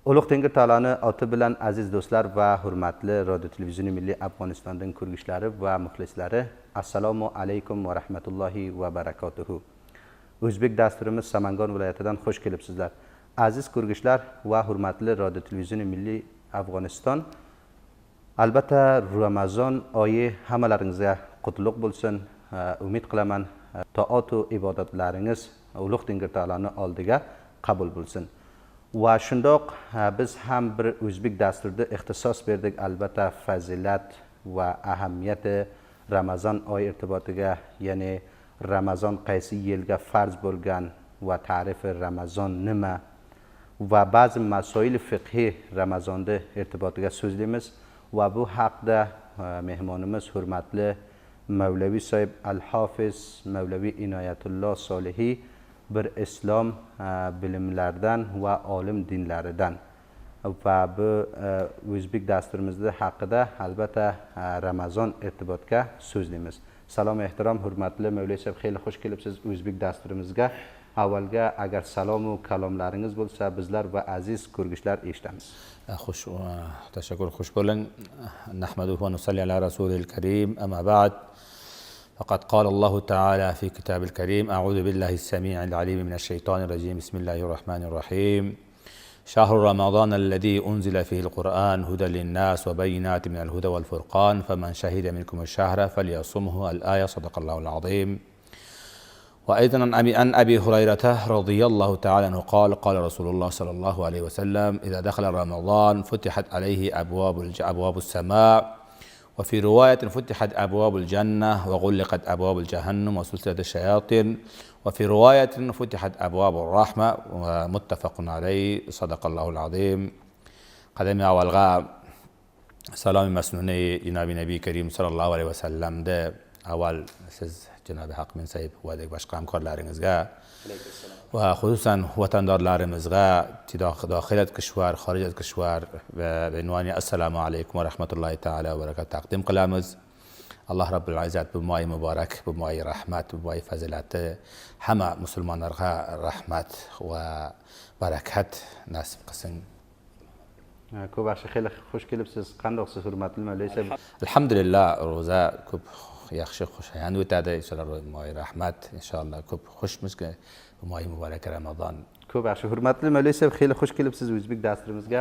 Ulug' Tengri taoloni oti bilan aziz do'stlar va hurmatli Radio Televizioni Milliy Afg'onistonning ko'rgichlari va muxlislari, assalomu alaykum va rahmatullohi va barakotuhu. O'zbek dasturimiz Samangon viloyatidan xush kelibsizlar. Aziz ko'rgichlar va hurmatli Radio Televizioni Milliy Afg'oniston, albatta Ramazon oyi hammalaringizga qutlug' bo'lsin. Umid qilaman to'at va ibodatlaringiz Ulug' Tengri taoloni oldiga qabul bo'lsin. Va shundoq biz ham bir o'zbek dasturida ixtisos berdik, albatta fazilat va ahamiyati Ramazon oyi irtibotiga, ya'ni Ramazon qaysi yilga farz bo'lgan va ta'rifi Ramazon nima va ba'zi masoil fiqhi Ramazonda irtibotiga so'zlaymiz va bu haqda mehmonimiz hurmatli Mavlaviy sohib Al-Hafiz Mavlaviy Inoyatulloh Solihiy bir islom bilimlaridan va olim dinlaridan va bu o'zbek dasturimizda haqida albatta Ramazon irtibotga so'zlaymiz. Salom ehtirom hurmatli Mavlaviy sohib, xeyli xush kelibsiz o'zbek dasturimizga. Avvalga agar salom va kalomlaringiz bo'lsa, bizlar va aziz ko'rgichlar eshitamiz. Xush, tashakkur, xush bo'ling. Nahmaduhu va nusalli ala rasulil karim. Amma ba'd. فقد قال الله تعالى في كتاب الكريم: أعوذ بالله السميع العليم من الشيطان الرجيم. بسم الله الرحمن الرحيم. شهر رمضان الذي أنزل فيه القرآن هدى للناس وبينات من الهدى والفرقان فمن شهد منكم الشهر فليصمه. الآية. صدق الله العظيم. وأيضا عن أبي هريرة رضي الله تعالى عنه قال: قال رسول الله صلى الله عليه وسلم: إذا دخل رمضان فتحت عليه أبواب السماء، وفي رواية فتحت أبواب الجنة وغلقت أبواب الجهنم وسلسلة الشياطين، وفي رواية فتحت أبواب الرحمة. ومتفق عليه. صدق الله العظيم. قدم أولغا سلام مسنوني جناب نبي كريم صلى الله عليه وسلم ده أول سيز جناب حق من سيب ودك باشقا همکارlaringizga و خصوصا وطندارlarimizga داخل کشور خارج از کشور و به عنوان السلام علیکم و رحمت الله تعالی و برکات تقدیم قلمز. الله رب العزت به مای مبارک، به مای رحمت، به مای فضیلت همه مسلمانlarga رحمت و برکت نصیب qilsin. Ko'p yaxshi, xeyli xush kelibsiz. Qandoqsiz hurmatli Mavlaviy sohib? Alhamdulillah, ro'za ko'p yaxshi xushayand o'tadi. Inshaalloh moy rahmat, inshaalloh ko'p xushmizga moy muborak Ramazon. Ko'p yaxshi, hurmatli Mavlaviy sohib, xeyli xush kelibsiz o'zbek dasturimizga.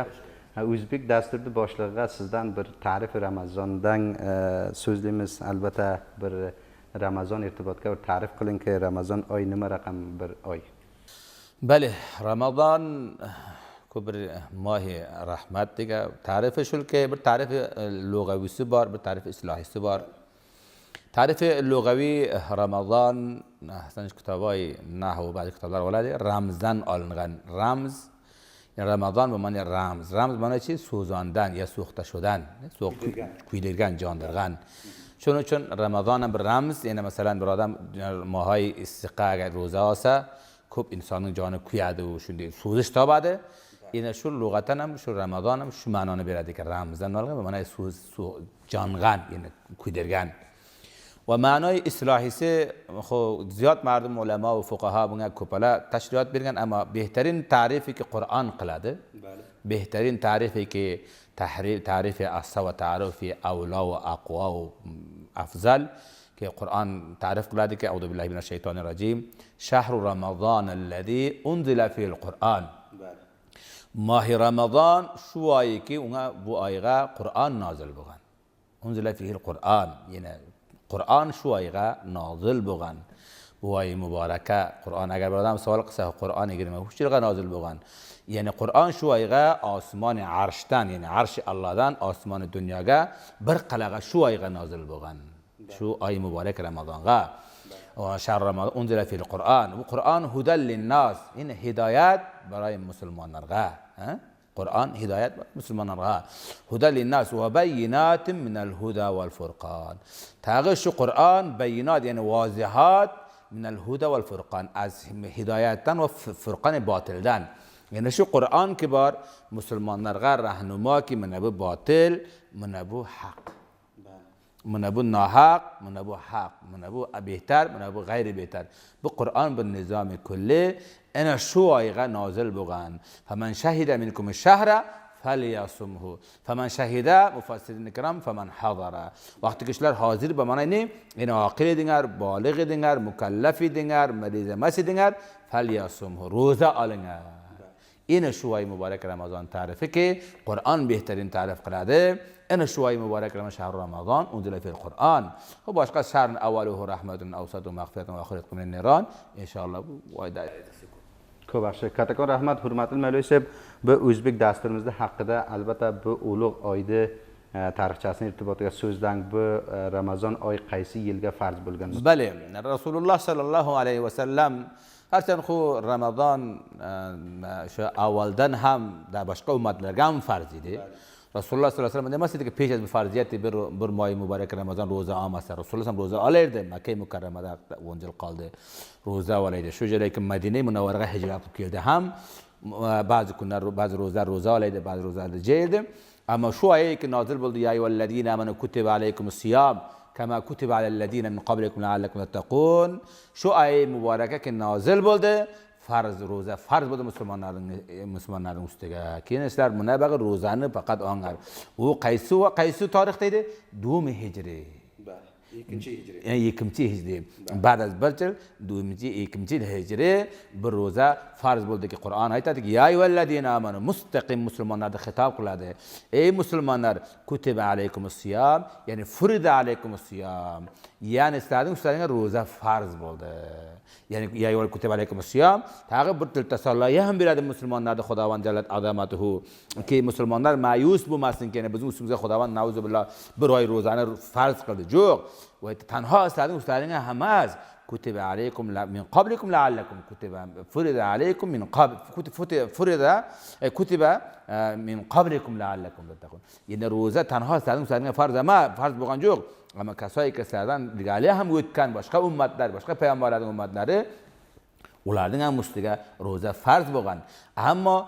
O'zbek dasturida boshlig'iga sizdan bir ta'rif Ramazondan so'zlaymiz. Albatta bir Ramazon irtibotga bir ta'rif qilingki, Ramazon oy nima raqam bir oy? Bale, Ramazon ko'p bir mohi rahmat degan ta'rifi shulki, bir ta'rifi lug'avisi bor, bir ta'rifi islohisi bor. Ta'rifi lug'aviy Ramazon sanj kitobay nahv va ba'zi kitoblar bo'ladi. Ramzdan olingan. Ramz, Ramazon bu ma'no ramz. Ramz ma'no chi? So'zondan ya so'xta shudan, kuydirgan, jondirgan. Shuning uchun Ramazon bir ramz, ya'ni masalan bir odam mohay istiqa agar ro'za olsa, ko'p insonning joni kuyadi, u shunday so'zish topadi. Yine şu lug'atan ham, şu Ramazon ham şu ma'noni beradi ki ramzdan olgan va mana so'z jongan, ya'ni kuydirgan. Va ma'noy islohisi ziyod mardum ulamo va fuqaho bunga ko'pala tashriyot bergan, ammo behtarin ta'rifi ki Qur'on qiladi. Behtarin ta'rifi ki ta'rifi assa va ta'rifi awla va aqwa va afzal ki Qur'on ta'rif qiladi ki a'udhu billahi minash shaytonir rajim. Shahru Ramazon alladhi unzila fil Qur'on. Mahi Ramazon shu oyki unga bu oyga Qur'on nozil bo'lgan. Unzila fihil Qur'on, ya'ni Qur'on shu oyga nozil bo'lgan. Bu oy muboraka Qur'on agar bir odam savol qilsa, Qur'on 23-yilga nozil bo'lgan. Ya'ni Qur'on shu oyga osmoni arshdan, ya'ni arshi Allohdan osmoni dunyoga bir qalaga shu oyga nozil bo'lgan. Shu oy muborak Ramazonga. شهر رمضان أنزل فيه القرآن. وقرآن هدى للناس، إن هدايات براي مسلمان نرغا. قرآن هدايات مسلمان نرغا. هدى للناس وبينات من الهدى والفرقان. تاغش قرآن بينات يعني واضحات من الهدى والفرقان، از هدايات وفرقان باطل دان. يعني شو قرآن كبار مسلمان نرغا رهنما كي من أبو باطل من أبو حق. من بو ناحق من بو حق من بو بهتر من بو غیر بهتر. بو قرآن به نظام کلی انا شو آیغا نازل بگن. فمن شهد منکم الشهر فلیصمه. فمن شهد مفسرین کرام فمن حضر. وقتی که شلر حاضر به معنی نه این عاقل دینگر بالغ دینگر مکلف دینگر مریض مسی دینگر فلیصمه روزه آلنگر. این شوای مبارک رمضان تعریفه که قرآن بهترین تعریف کرده. این شوای مبارک رمضان شهر رمضان انزل فی القرآن و باشقا شهر اوله رحمت اوسط و مغفرت و آخرت من النیران ان شاء الله وایدا. خوب باشه. کاتکان رحمت حرمت المولوی صاحب به o'zbek dasturimizda haqida albatta bu ulug' oyda tarixchasini irtibotiga so'zlang bu Ramazon oy qaysi yilga farz bo'lgan? بله رسول الله صلی الله علیه و سلم هرچند خو رمضان شو اولدن هم در باشقا امتlarga هم فرض idi. رسول الله صلی الله علیه و سلم نمی‌دید که پیش از فرضیت بر ماه مبارک رمضان روزه عام است. رسول الله روزه آلرده مکه مکرمه اونجا قالده روزه آلرده. شو جایی که مدینه منوره هجرت کرده هم بعض روزه آلرده بعض روزه جیده. اما شو آیه که نازل بود یا ایها الذین آمنوا کتب علیکم الصیام کما کتب علی الذین من قبلکم لعلکم تتقون. شو آیه مبارکه که نازل بوده فرض روزه فرض بوده مسلمانların üstüge. Kendisler münabık روزانه فقط آنگر. و قیسو تاریخ دیده دوم هجری. یکمچی هجری. بعد از بلچل یکمچی هجری بر روزه فرض بوده که قرآن آیت که یا ایها الذین آمنوا مستقیم مسلمانان خطاب کلاده. ای مسلمانان کتب علیکم الصیام یعنی فرض علیکم الصیام یعنی استادین روزه فرض بوده. یعنی یا ایها کتب علیکم الصیام تاقی برتل تسلیه هم بیرد مسلمانان خداوند جلت عظمته که مسلمانان مایوس بومستن که بزن مسلمان خداوند نعوذ بالله برای روزانه فرض کرده جو و تنها استادین هم از كتب عليكم من قبلكم لعلكم فرض عليكم من قبل فرض كتب من قبلكم لعلكم تتقون. یعنی روزه تنها استادین فرض ما فرض بگن جو اما کسایی که استادان دیگه هم ویدکن باشقا امت داره باشقا پیامبران امت داره اولادن هم مستگه روزه فرض بگن. اما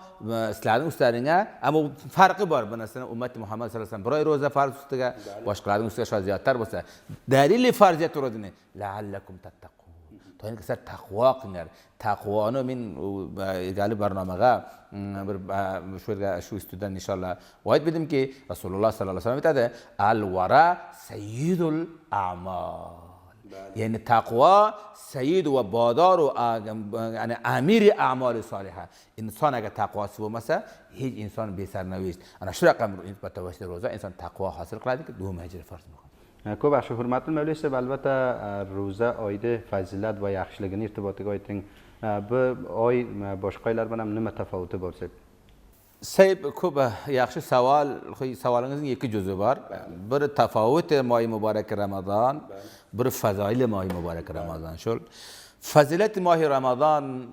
استادین اما فرق بار بناسن امت محمد صلی الله علیه و سلم برای روزه فرض مستگه باشقا مستگه شاید زیادتر باشه. دلیل فرضیت رو دینه لعلکم تتقون تا اینکه سر تقوا کنید. تقوا انو من قال برنامه شو استودن ان شاء الله واید بدیم که رسول الله صلی الله علیه و سلم میگه الورع سید الاعمال. یعنی تقوا سید و بادار و یعنی امیر اعمال صالحه. انسان اگر تقوا سو مثلا هیچ انسان بی سرنوشت. انا شو رقم با توسط روزه انسان تقوا حاصل کرده که دوم هجر فرض میکنه. کو بخش حرمت المولوی صاحب البته روزه آیده فضیلت و yaxshiligini irtibotiga ayting. Bu oy boshqalar bilan nima tafovuti bor صاحب؟ صاحب خوب yaxshi savol. Savolingizning ikki juzi bor. Bir tafovut ماه مبارک رمضان bir فضایل ماه مبارک رمضان. شو فضیلت ماه رمضان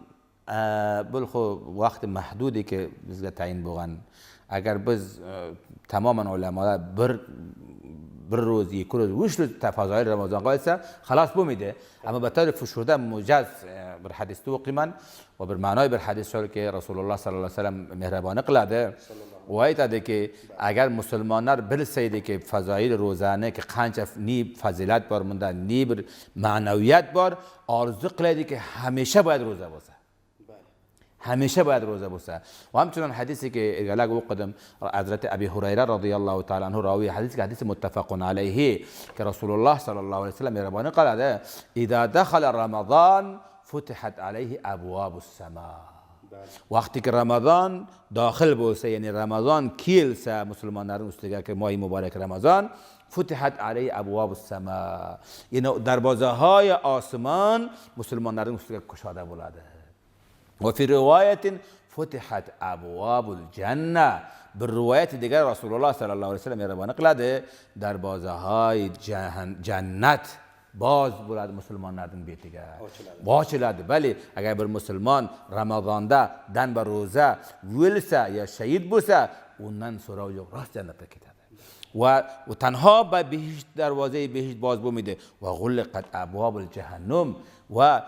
بالخو وقت محدودی که bizga تعیین بگن. اگر biz تماما علما بر روز یک روز وش فضایل رمضان قایسه خلاص بمیده. اما به طور فشرده موجز بر حدیث توقیمن و بر معنای بر حدیث شد که رسول الله صلی الله علیه و سلم مهربانی قلاده و ایت که اگر مسلمانان بلسیده که فضایل روزانه که قنچ نی فضیلت بار مونده نی بر معنویت بار آرزو قلاده که همیشه باید روزه باشه. همیشه باید روزه باشه. و همچنان حدیثی که اگه قدم حضرت ابی هریره رضی الله تعالی عنه راوی حدیث که حدیث متفق علیه که رسول الله صلی الله علیه و سلم مهربانی قال اذا دخل رمضان فتحت علیه ابواب السماء. وقتی که رمضان داخل بوسه یعنی رمضان کیل سه مسلمانان استگاه که ماه مبارک رمضان فتحت علیه ابواب السماء یعنی دروازه های آسمان مسلمانان استگاه گشاده بوده. و فی روایت فتحت ابواب الجنه. بالروايات دیگر رسول الله صلی الله علیه و سلم روایت قلده در بازهای جنت باز بود مسلمانان بیتیگه واچلاد. ولی اگر بر مسلمان رمضان ده دن بر روزه ولسه یا شهید بوسه اونن سراغ راست جنت کتاده و تنها به بهشت دروازه بهشت باز بمیده و غلقت ابواب الجهنم و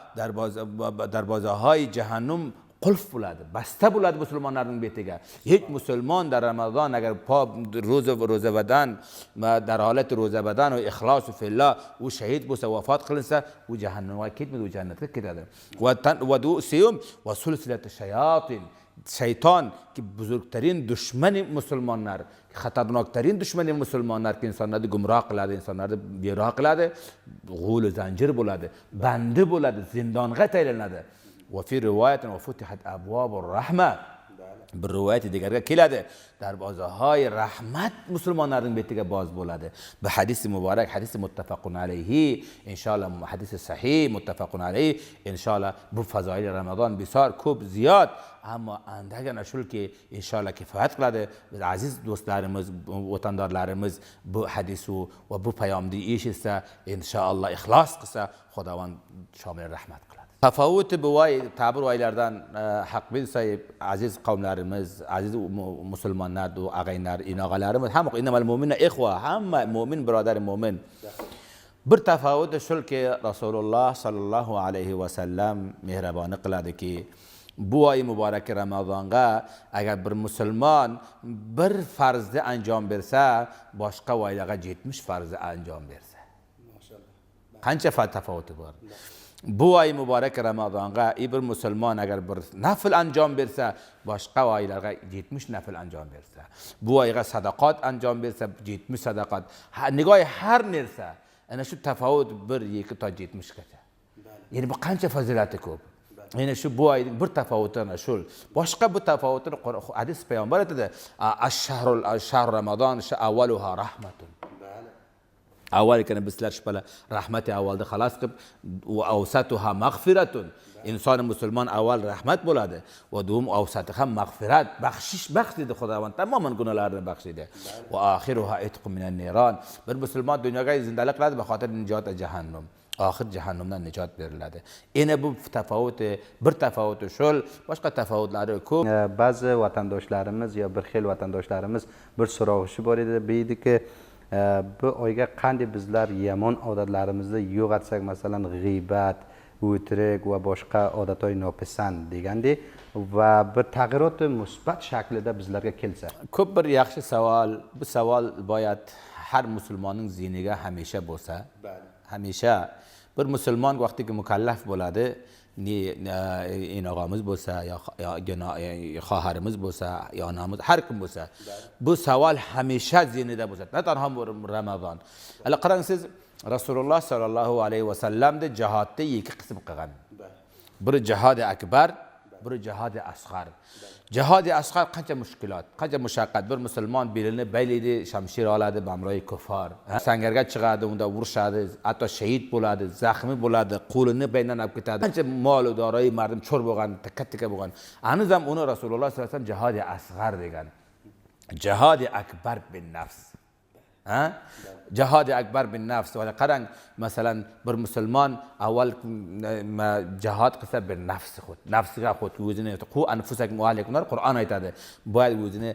دروازه های جهنم qulf bo'ladi, basta bo'ladi musulmonlarning betiga. Hech musulmon در رمضان agar پا روزه بدن در حالت روزه بدن و اخلاص فی الله و شهید bo'lsa vafot qilinsa u jahannamga ketmaydi, u jannatga ketadi. و دو سیوم و سلسله شیاطین shayton ki buzurgtarin dushmani musulmonlar, xatarnoktarin dushmani musulmonlar ki insonlarni gumroh qiladi, insonlarni beroh qiladi, g'ul zanjir bo'ladi, bandi bo'ladi, zindonga taylanadi. Va fi rivoyatin va futihat abwabur rahma, bir rivoyat digarga keladi, darvozahay rahmat musulmonlarning betiga boz bo'ladi. Bu hadis muborak, hadis muttafaqun alayhi, inshaalloh hadis sahih muttafaqun alayhi, inshaalloh bu fazoil Ramazon bisor ko'p ziyod, ammo andagina shulki inshaalloh kifoyat qiladi. Biz aziz do'stlarimiz, vatandorlarimiz bu hadisu va bu payomni eshitsa, inshaalloh ixlos qilsa, Xudovand shomil rahmat qiladi. Tafovut bu ta'bir oylardan haq bilsayib, aziz qavmlarimiz, aziz musulmonlar, ag'aylar, inog'alarimiz, hamma innamal mu'minuna ikhwa, hamma mu'min birodar mu'min. Bir tafovut shulki Rasululloh sallallohu alayhi va sallam mehriboni qiladiki, bu oy muborak Ramazonga agar bir musulmon bir farzni anjom bersa, boshqa oylarga 70 farzni anjom bersa. Qancha tafovuti bor. Bu oy muborak Ramazonga bir musulmon agar bir nafl anjom bersa, boshqa oylarga 70 nafl anjom bersa, bu oyga sadaqat anjom bersa 70 sadaqat, nigoy har narsa ana shu tafovut 1-2 ta 70 gacha. Ya'ni bu qancha fazilati ko'p. Ya'ni shu bu oyning bir tafovuti ana shu. Boshqa bu tafovutni hadis payg'ambar aytadi, ash-shahr Ramazon avvaluha rahmatun. Avval kana bizlar shpala rahmati avvalda xalos qilib, va awsatuha maghfiratun. Inson musulmon avval rahmat bo'ladi va do'm awsati ham mag'firat, baxshish baxshidi Xudovand tamoman gunohlarni baxshidi. Va oxiruha itqu minan niron. Bir musulmon dunyoga zindalik qiladi be xotir nijot jahannam. Oxir jahannamdan nijot beriladi. Ena bu tafovuti, bir tafovuti shul, boshqa tafovutlari ko'p. Ba'zi vatandoshlarimiz yo bir xil vatandoshlarimiz bir so'rovchi bor edi, deydi-ki, bu oyga qanday bizlar yomon odatlarimizni yo'qotsak, masalan g'iybat, o'tirik va boshqa odatlar nopisand degandek va bir tag'irot musbat shaklida bizlarga kelsa. Ko'p bir yaxshi savol. Bu savol boyat har musulmonning zihniga hamisha bo'lsa, hamisha bir musulmon vaqtiga mukallaf bo'ladi, inog'amiz bo'lsa, yo xoharimiz bo'lsa, yo onamiz, har kim bo'lsa, bu savol hamisha zihnida bo'lsa. Ne tanha Ramazon. Ala qarang siz Rasululloh sallallohu alayhi va sallamda jihodni ikki qism qilgan. Biri jihodi akbar, biri jihodi asg'ar. Jihodi asg'ar qancha mushkulot, qancha mushaqqat. Bir musulmon belini baylaydi, shamshir oladi, bamroy kufar. Sangarga chiqadi, unda urushadi, hatto shahid bo'ladi, zaxmi bo'ladi, qo'lini baynan olib ketadi. Qancha mol va doroyi mardim cho'r bo'lgan, takka bo'lgan. Anizam uni Rasululloh sollallohu alayhi vasallam jihodi asg'ar degan. Jihodi akbar bin nafs. Jihodi akbar bin nafs. Va qarang, masalan, bir musulmon avval jihod qilsa bir nafsi xud, nafsiga xud o'zini qu anfusakum va alaykum Qur'on aytadi. Boyad o'zini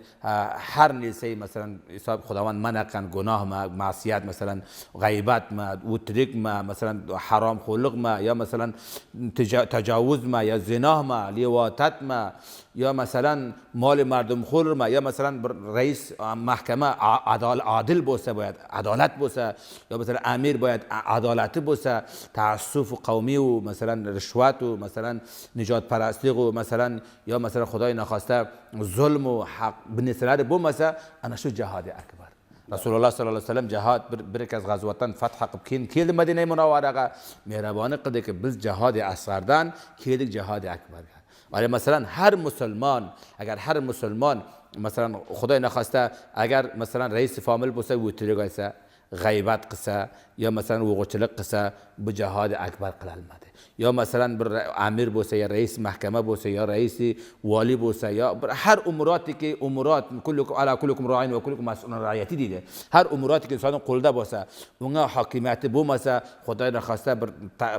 har narsa, masalan, hisob Xudovand mana qilgan gunohmi, ma'siyat, masalan, g'aybatmi, o'tirikmi, masalan, haromxo'rlikmi, yo masalan tajovuzmi, yo zinohmi, livotatmi, yo masalan mol mardumxo'rmi, yo masalan bir rais mahkama adil bo'lsa, boyad adolat bo'lsa, yo masalan amir boyad adolati bo'lsa, taassuf qavmiy u masalan rishvat u masalan nijotparastlik u masalan yo masalan xudoy naxosta zulm u haq binisalari bo'lmasa, ana shu jihodi akbar. Rasululloh sallallohu alayhi vasallam jihod bir kez g'azvatdan fath qilib keldi Madina munavvaraga, mehriboni qildiki, biz jihodi asg'ardan keldik jihodi akbarga. Wala masalan har musulmon, agar har musulmon masalan xudoy naxosta agar masalan rais famil bo'lsa, o'tirib olsa, g'aybat qilsa, yo masalan o'g'irchilik qilsa, bu jihodi akbar qilinmadi. Yo masalan bir amir bo'lsa, yo rais mahkama bo'lsa, yo raisi vali bo'lsa, yo bir har umurotiki umurat kullukum ala kullukum ra'in va kullukum mas'ulun ra'iyati deydi. Har umurotiki insonning qo'lida bo'lsa, unga hokimiyati bo'lmasa, xudoy naxosta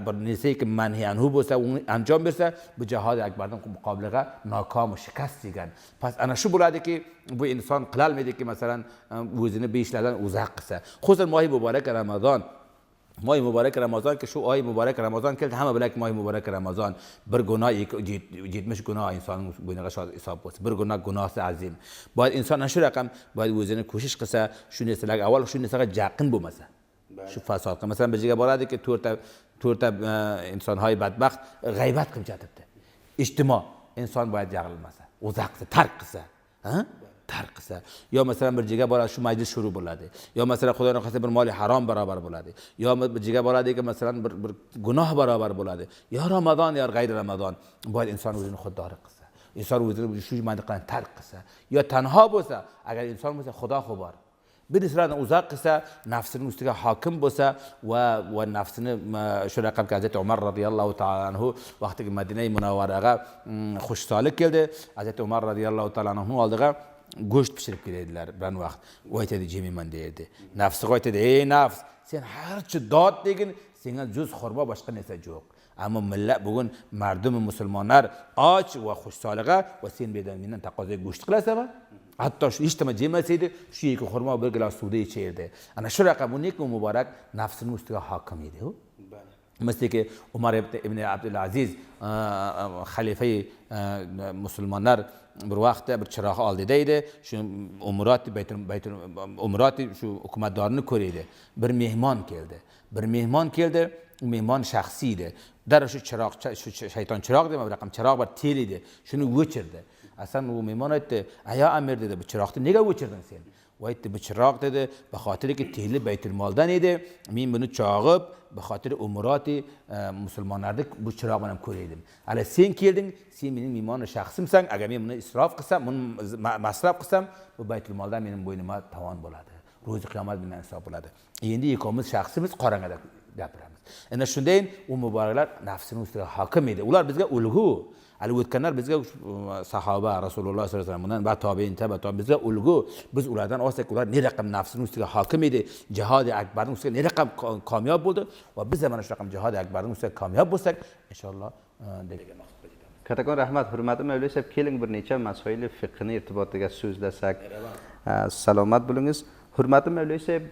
bir nisiki manhiyanhu bo'lsa, uni anjom bersa, bu jihodi akbarning muqobiliga nokom shikast degan. Pas ana shu bo'ladiki, bu inson qilolmaydiki, masalan o'zini bu ishlardan uzoq qilsa. Hozir mohi muborak Ramazon ماه مبارک رمضان که شو آی مبارک رمضان کرد همه بلک ماه مبارک رمضان بر گناه جیتمش گناه انسان گناه شاد حساب بود بر گناه عظیم باید انسان نشو رقم باید وزن کوشش قصه شو نیست لگ اول شو نیست جاقن بو مثلا شو فساد مثلا به جگه بالاده که تورت انسان های بدبخت غیبت کم جاتب اجتماع انسان باید جاقل مثلا وزاقت ترک قصه ترقصه یا مثلا بر جگه بالا شو مجلس شروع بلاده یا مثلا خدا نخواسته بر مال حرام برابر بلاده یا بر جگه بالاده که مثلا بر گناه برابر بلاده یا رمضان یا غیر رمضان باید انسان وزن خود داره قصه انسان وزن شوی منطقه ترقصه یا تنها باشه اگر انسان مثل خدا خوبار بالنسبه اوزا قصه نفسن مستقل حاکم باشه و نفسن شو رقم که حضرت عمر رضی الله تعالی عنه وقتی که مدینه منوره خوش سالک کرده حضرت عمر رضی الله تعالی عنه aldığı go'sht pishirib keladilar bir vaqt u aytadi jemiman deydi nafsiga aytadi ey nafs sen harchi dod degin senga juz xurmo boshqa narsa yo'q ammo millat bugun mardum musulmonlar och va xushsoliga va sen berdan mendan taqozo go'sht qilasanmi hatto shu ijtimo jemasaydi shu ikki xurmo bir gilos suvda ichardi ana shu raqam unik muborak nafsining ustiga hokim edi u مثل که عمر ابن عبدالعزیز خلیفه مسلمانlar bir vaqtda bir chiroq oldida edi shu umrati shu hukumatdorni ko'raydi bir mehmon keldi mehmon shaxsiy edi dar shu chiroq shu shayton chiroq dema bir raqam chiroq bor tel edi shuni o'chirdi asan u mehmon aytdi aya amir dedi bu chiroqni nega o'chirding sen و aytdi bu chiroq dedi به خاطر که teli baytul moldan edi men buni chog'ib به خاطر umrati musulmonlarni bu chiroq bilan ko'raydim hali sen kelding sen mening mehmon shaxsimsan agar men buni isrof qilsam buni masraf qilsam bu baytul moldan mening bo'ynimga tovon bo'ladi ro'zi qiyomat bilan hisob bo'ladi endi ikkovimiz shaxsimiz qorang'ida gapiramiz ana shunday u muboraklar nafsini ustiga hokim edi ular bizga ulgu hali o'tganlar bizga sahoba rasululloh sollallohu alayhi vasallam va tobein bizga ulgu biz ulardan olsak ular ne raqam nafsini ustiga hokim edi jihodi akbarning ustiga ne raqam kamyob bo'ldi va biz ham mana shu raqam jihodi akbarning ustiga kamyob bo'lsak inshaalloh degan maqsad bilan kattakon rahmat hurmatli mavloviy sahib keling bir necha masoil fiqhni irtibotiga so'zlasak salomat bo'lingiz hurmatli mavloviy sahib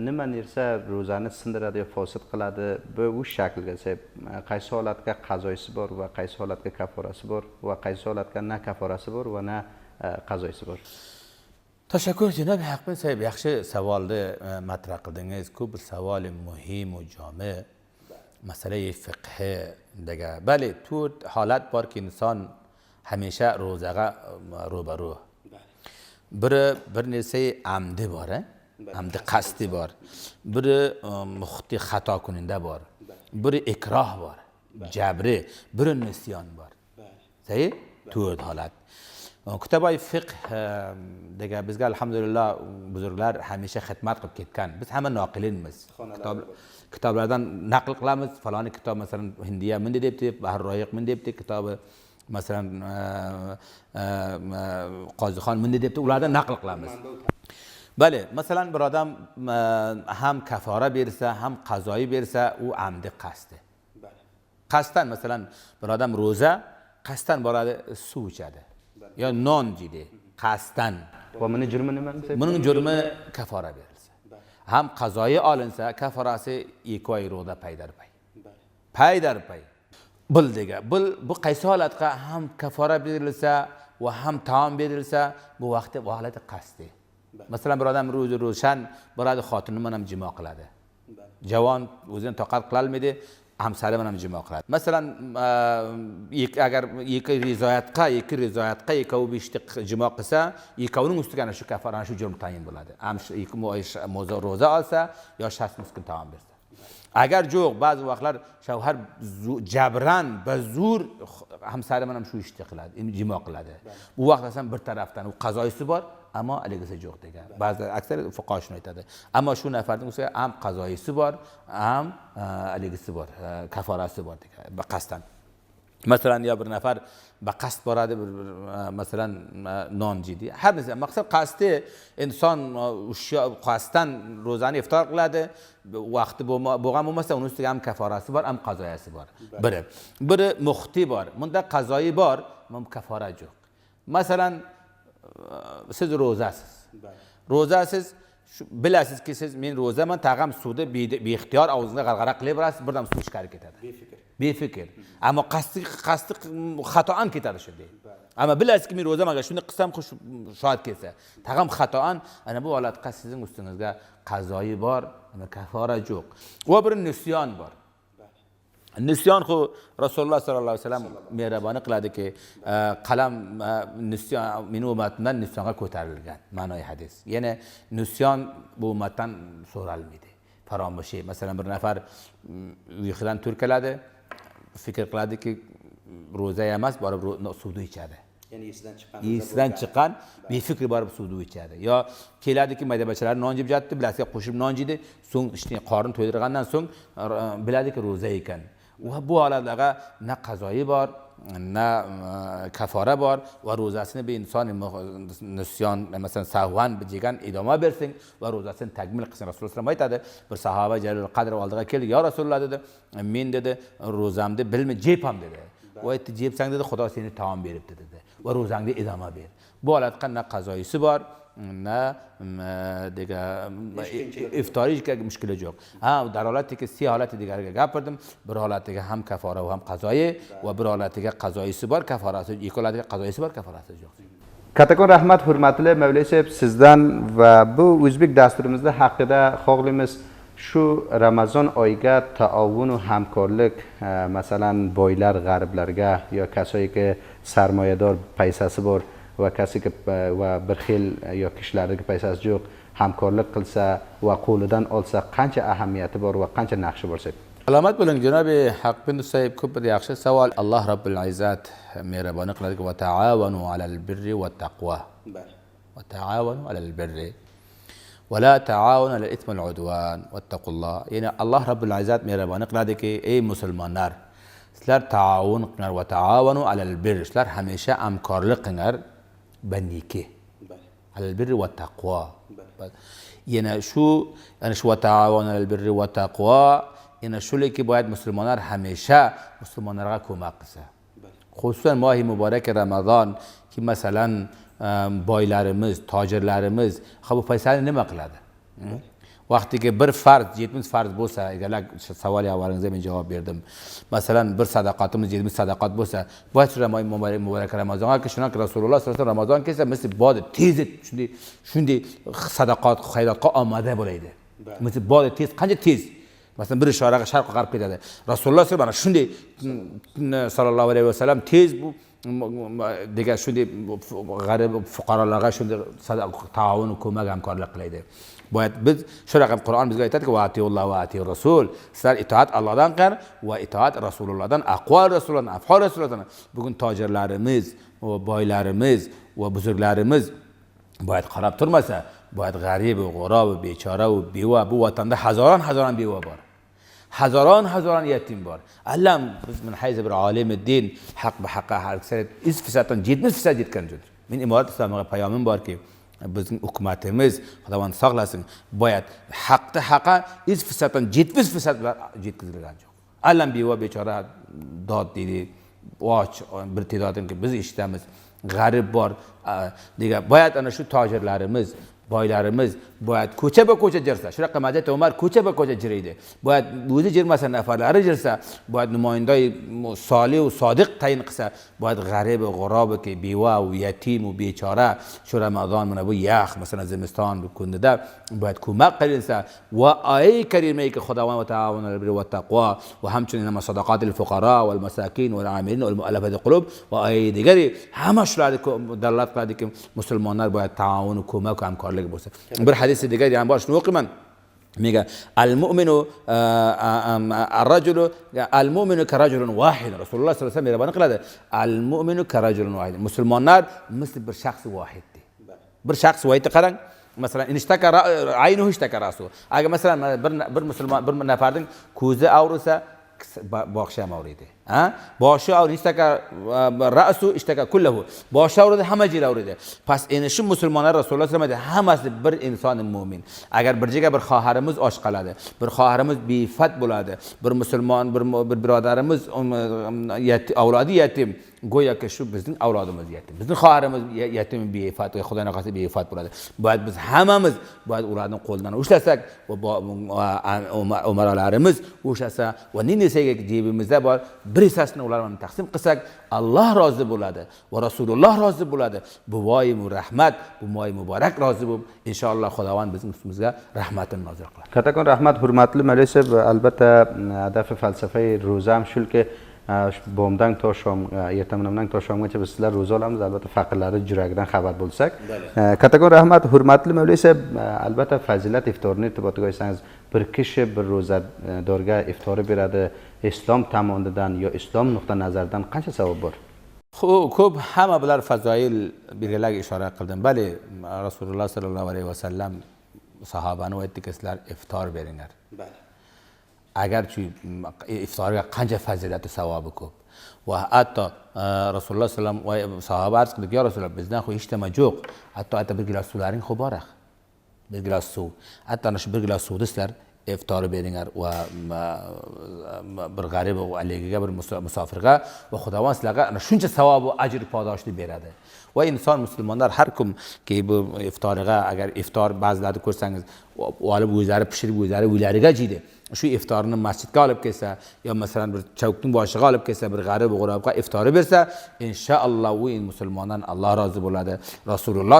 nima narsa ro'zani sindiradi yo fosid qiladi bu shaklga sahib qaysi holatga qazoyisi bor va qaysi holatga kaforasi bor va qaysi holatga na kaforasi bor va na qazoyisi bor tashakkur janob haqmin sahib yaxshi savolni matrah qildingiz ko'p bir savol muhim va jami masala fiqhi degan bali to'rt holat borki inson hamisha ro'zaga ro'baro biri bir narsa amdi bor amdi qasdi bor biri muxti xato kununda bor biri ikroh bor jabri biri nisyon bor sahi to'rt holat kitoboy fiqh degan bizga alhamdulillah buzurglar hamisha xizmat qilib ketgan biz hamma noqilinmiz kitoblardan naql qilamiz faloni kitob masalan hindiya bunday debdi bahar royiq bunday debdi kitobi masalan qozixon bunday debdi ulardan naql qilamiz bale masalan bir odam ham kafora bersa ham qazoyi bersa u amdi qasdi qasddan masalan bir odam ro'za qasddan boradi suv ichadi yo non jeydi qasddan va buni jurmi nima buning jurmi kafora berilsa ham qazoyi olinsa kaforasi 2 oy ro'za paydarpay bil degan bu qaysi holatga ham kafora berilsa va ham taom berilsa bu vaqtda bu holati qasdi masalan bir odam ro'zi ro'shan boradi xotini bilan ham jimo qiladi javon o'zini toqat qila olmaydi hamsari bilan ham jimo qiladi masalan agar ikki rizoyatga ikkovi beshta jimo qilsa ikkovining ustiga ana shu kafara ana shu jurm tayin bo'ladi ham ro'za olsa yo 60 kun taom bersa agar yo'q ba'zi vaqtlar shavhar jabran va zo'r hamsari bilan ham shu ishni qiladi jimo qiladi bu vaqt asan bir tarafdan u qazoyisi bor ammo aligisi yo'q degan ba'zi aksariyat fuqaho shuni aytadi ammo shu nafarning o'ziga ham qazoyisi bor ham aligisi bor kaforasi bor degan qasddan masalan yo bir nafar ba qasd boradi bir masalan non jeydi har narsa maqsad qasdi inson o'sha qasddan ro'zani iftor qiladi vaqti bo'lgan bo'lmasa uning ustiga ham kaforasi bor ham qazoyisi bor biri muxti bor bunda qazoyi bor ammo kafora yo'q masalan siz ro'zasiz bilasizki siz men ro'zaman tag'am suvni beixtiyor og'zingizga g'arg'ara qilaverasiz, birdan suv chiqarib ketadi. Befikr. Ammo qasdi xatoan ketadi shunday. Ammo bilasizki men ro'zaman, agar shuni qilsam shoat kelsa, tag'am xatoan, ana bu holatda sizning ustingizga qazoyi bor, ama kafora yo'q. Va bir nisyon bor. Nisyon xo Rasululloh sallallohu alayhi vasallam mehriboni qiladiki, qalam nisyon men ummatimdan nisyonga ko'tarilgan ma'noy hadis. Ya'ni nisyon bu ummatdan so'ralmaydi. Faromoshi, masalan bir nafar uyqudan turkaladi, fikr qiladiki ro'za emas, borib suvni ichadi. Ya'ni esidan chiqqan befikr borib suvni ichadi. Yo keladiki maydabachalar non jeb jatdi, bilasiga qo'shib non jeydi, so'ng ishni qorin to'ydirgandan so'ng biladiki ro'za ekan. Va bu holatlarga na qazoyi bor, na kafora bor va ro'zasini be inson nisyon, masalan sahvan degan idoma bersang va ro'zasini takmil qilsin. Rasululloh sallallohu alayhi vasallam aytadi, bir sahaba Jalil Qadr oldiga keldi, "Ya Rasululloh" dedi, "Men dedi ro'zamni bilmay jepam" dedi. Va aytdi, "Jepsang" dedi, "Xudo seni taom beribdi" dedi. Va ro'zangni idoma ber. Bu holatda na qazoyisi bor, na iftoriga mushkili yo'q. Ha, darolatdagi si holati degariga gapirdim. Bir holatiga ham kafora va ham qazoyi va bir holatiga qazoyisi bor, kaforasi, ikki holatiga qazoyisi bor, kaforasi yo'q. Kattakon rahmat hurmatli Mavlay Sahib sizdan va bu o'zbek dasturimizda haqida xohlaymiz. Shu Ramazon oyiga taovun va hamkorlik, masalan boylar g'ariblarga yo kasoyga sarmoyador paysasi bor va kasiga va bir xil yo kishilarga paysasi yo'q, hamkorlik qilsa va qo'lidan olsa qancha ahamiyati bor va qancha naqshi bo'lsa. Salomat bo'ling janobi Haqbind Sahib, ko'p bir yaxshi savol. Alloh Robbil Izzat mehriboni qiladi va ta'awanu alal birri va taqvo. Va ta'awanu alal birri ولا تعاون على الاثم والعدوان واتقوا الله. Ya'ni Alloh Robbil Izzat mehriboni qiladiki, ey musulmonlar, sizlar taovun qilinglar va taavanu alal birr. Sizlar hamisha hamkorlik qilinglar bandiki. Alal birri va taqvo. Yana shu va taavanu alal birri va taqvo, yana shuki boyat musulmonlar hamisha musulmonlarga ko'mak qilsa. Xususan mohi muborak Ramazon ki masalan boylarimiz, tojirlarimiz bu paysani nima qiladi? Vaqtiga bir farz, 70 farz bo'lsa, agar savol avvalingizda men javob berdim. Masalan, bir sadaqatimiz 70 sadaqat bo'lsa, bu muborak Ramazonga shunaki Rasululloh sallallohu alayhi vasallam Ramazon kelsa, misli bodi tez shunday sadaqat, xayratga omada bo'laydi. Misli bodi tez, qancha tez? Masalan, bir ishoraga sharqqa qarab ketadi. Rasululloh sallallohu alayhi vasallam shunday sallallohu alayhi vasallam tez bu degan shunday g'arib fuqarolarga shunday taovun, ko'mak, hamkorlik qilaydi. Boyat biz shu raqam Qur'on bizga aytadiki, va atiyulloh va atiyur rasul. Sizlar itoat Allohdan qil va itoat Rasulullohdan, aqval Rasulullohdan, af'ol Rasulullohdan. Bugun tojirlarimiz va boylarimiz va buzurglarimiz boyat qarab turmasa, boyat g'arib, g'urob, bechora va beva, bu vatanda hazoron beva bor. Hazoron yetim bor. Allam biz min hayz bir alim din haq bi haqqa harksat 100% 70% yetkazdi. Men imorat islamiga payomim borki, bizning hukumatimiz Xudovand saqlasin, boyat haqda haqqa 100% 70% yetkazilgan yo'q. Allam beva bechora dod deydi, och bir tedotimki biz eshitamiz, g'arib bor degan boyat ana shu tojirlarimiz, boylarimiz boyat ko'cha jirsa, shunaqa Majid Umar ko'cha jiraydi. Boyat o'zi jirmasa, nafarlari jirsa, boyat numoyindoy solih va sodiq tayin qilsa, boyat g'arib, g'urobi, beva, yatim va bechora shu Ramazon mana bu yax, masalan zimiston bu kunida boyat ko'mak qilinsa va oy karimaga Xudovand va taavun alal birri va taqvo va hamchunin sadaqatil fuqara val masakin val amilin val mu'allafati qulub va oy degari hamma shularni dalolat qiladiki, musulmonlar boyat taavun, ko'mak, hamkorlik bo'lsa. Bir hadis degan ham bor, shuni o'qiman. Mega al-mu'minu ar-rajulu al-mu'minu ka-rajulun wahid. Rasululloh sallallohu alayhi vasallam mehriboni qiladi. Al-mu'minu ka-rajulun wahid. Musulmonlar misli bir shaxs vohiddir. Bir shaxs vohidni qarang. Masalan, inishtaka aynuhu ishtaka rasu. Agar masalan bir musulmon bir nafarning ko'zi og'risa, boqishi ham og'riydi. boshi avrid ishtaka ra'su ishtaka kullahu. Boshi avrid hamma jil avridi. Pes endi shu musulmonlar Rasululloh sallallohu alayhi vasallam hammasi bir inson mu'min. Agar bir joyga bir xoharimiz osh qiladi, bir xoharimiz beifat bo'ladi, bir musulmon bir birodarimiz avlodi yetim, go'yoki shu bizning avlodimiz yetim. Bizning xoharimiz yetim beifat va xudoning qasdi beifat bo'ladi. Bo'yat biz hammamiz bo'yat ularning qo'lidan ushlasak va umaralarimiz ushlasa va nesaga jebimizda bor bir hissasini ular bilan taqsim qilsak, Alloh rozi bo'ladi va Rasululloh rozi bo'ladi. Bu voyimu rahmat, bu moy muborak rozi bo'lib, inshaalloh Xudovand bizning ustimizga rahmatini nozil qiladi. Kattakon rahmat, hurmatli Malisab. Albatta hadafi falsafai ro'za ham shuki, bomdan to shom, ertaminamdan to shomgacha biz sizlar ro'za olamiz. Albatta faqirlarning yuragidan xabar bo'lsak. Kattakon rahmat, hurmatli Malisab. Albatta fazilat iftorni irtibotiga olsangiz, bir kishi bir ro'zadorga iftori beradi, islom tomonidan yo islom nuqtai nazaridan qancha savob bor? Ko'p hamma bular fazoil belgilarga ishora qildim. Bali Rasululloh sallallohu alayhi vasallam sahobani aytdiki, sizlar iftor beringlar. Agarchi iftorga qancha fazilati savobi ko'p. Va hatto Rasululloh sallallohu alayhi vasallam sahoba arz qildi, ya Rasululloh, bizdan xo hech nima yo'q. Hatto bir gilos suvlaring xo'boraq. Bir gilos suv. Hatto ana shu bir gilos suvni sizlar iftor beringlar va bir g'arib va aligiga bir musofirga va Xudovand sizlarga ana shuncha savob va ajr podoshlik beradi. Va inson musulmonlar har kimki bu iftoriga, agar iftor ba'zilarni ko'rsangiz olib o'zlari pishirib o'zlari uylariga jiydi. Shu iftorni masjidga olib kelsa yo masalan bir chavkning boshiga olib kelsa, bir g'arib g'urobga iftori bersa, inshaalloh u musulmondan Alloh rozi bo'ladi, Rasululloh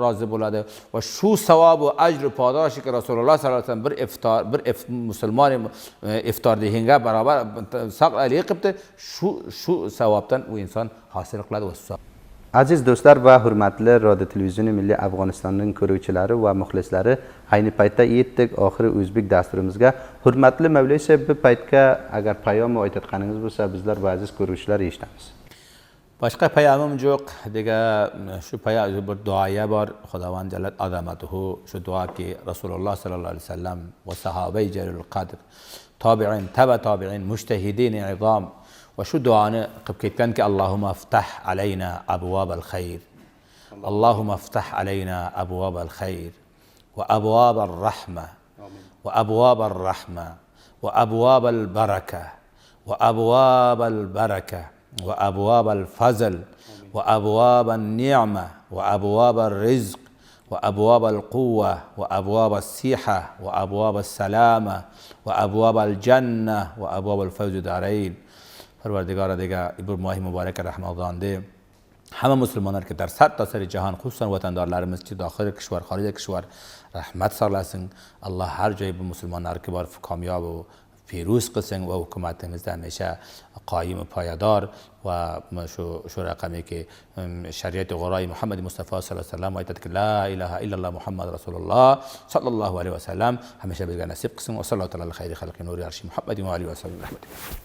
rozi bo'ladi va shu savob va ajr podoshiki Rasululloh sallallohu alayhi vasallam bir musulmon iftor deginga barobar saqlali qilibdi, shu savobdan u inson hosil qiladi va Aziz do'stlar va hurmatli Radio Televizioni Milliy Afg'onistonning ko'ruvchilari va muxlislari, ayni paytda yetdik oxiri o'zbek dasturimizga. Hurmatli Mavlay, bu paytga agar payom aytayotganingiz bo'lsa, bizlar va aziz ko'ruvchilar eshitamiz. Boshqa payomim yo'q. Shu payom bir duoya bor. Xudovand jallat azamatuhu, shu duoki Rasululloh sallallohu alayhi vasallam va sahobai jalil qadr, tobi'in, tabi'in, mujtahidin izom va shu duoni qilib ketganki, Allohumma aftah alayna abwabal khayr. Allohumma aftah alayna abwabal khayr va abwabal rahma va abwabal rahma va abwabal baraka va abwabal baraka va abwabal fazl va abwabal ni'ma va abwabal rizq va abwabal quwwa va abwabal siha va abwabal salama va abwabal janna va abwabal fawz darayn. Parvardigora bir mohi muborak Ramazonda hamma musulmonlarga dar sartasar jahon, xususan vatandorlarimiz dohil kishvar, xorij kishvar rahmat sarlasin. Alloh har joy bu musulmonlarga bor kamyob va firuz qilsin va hukumatimizda hamisha qoyim va poyador va shu raqamiki shariat g'uroi Muhammad Mustafa sallallohu alayhi vasallam aytadiki, la ilaha illalloh Muhammad Rasululloh sallallohu alayhi vasallam hamisha bizga nasib qilsin. Va sallallohu alayhi xayri xalqi nuri arshi Muhammad va alihi vasallam.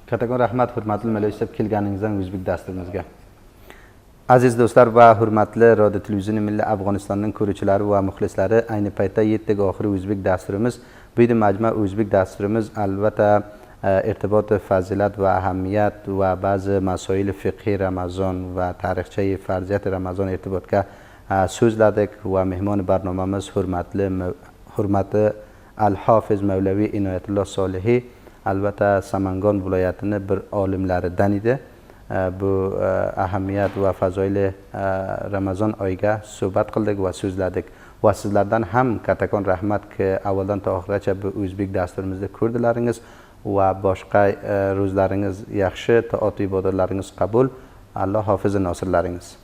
Kattakon rahmat, hurmatli Malisab, kelganingizdan o'zbek dasturimizga. Aziz do'stlar va hurmatli Radio Televizioni Milliy Afg'onistonning ko'ruvchilari va muxlislari, ayni paytda yetdik oxiri o'zbek dasturimiz. Bu yerda majmua o'zbek dasturimiz albatta irtibot fazilat va ahamiyat va ba'zi masoil fiqhi Ramazon va tarixchiy farziyat Ramazon irtibotga so'zladik va mehmon barnomamiz hurmatli Al-Hofiz Mavlaviy Inoyatulloh Solihi, albatta Samangon viloyatini bir olimlaridan edi. Bu ahamiyat va fazoili Ramazon oyiga suhbat qildik va so'zladik. Va sizlardan ham kattakon rahmatki, avvaldan to oxirigacha bu o'zbek dasturimizni ko'rdilaringiz va boshqa ro'zlaringiz yaxshi, taat ibodatlaringiz qabul. Alloh hofizi nosirlaringiz.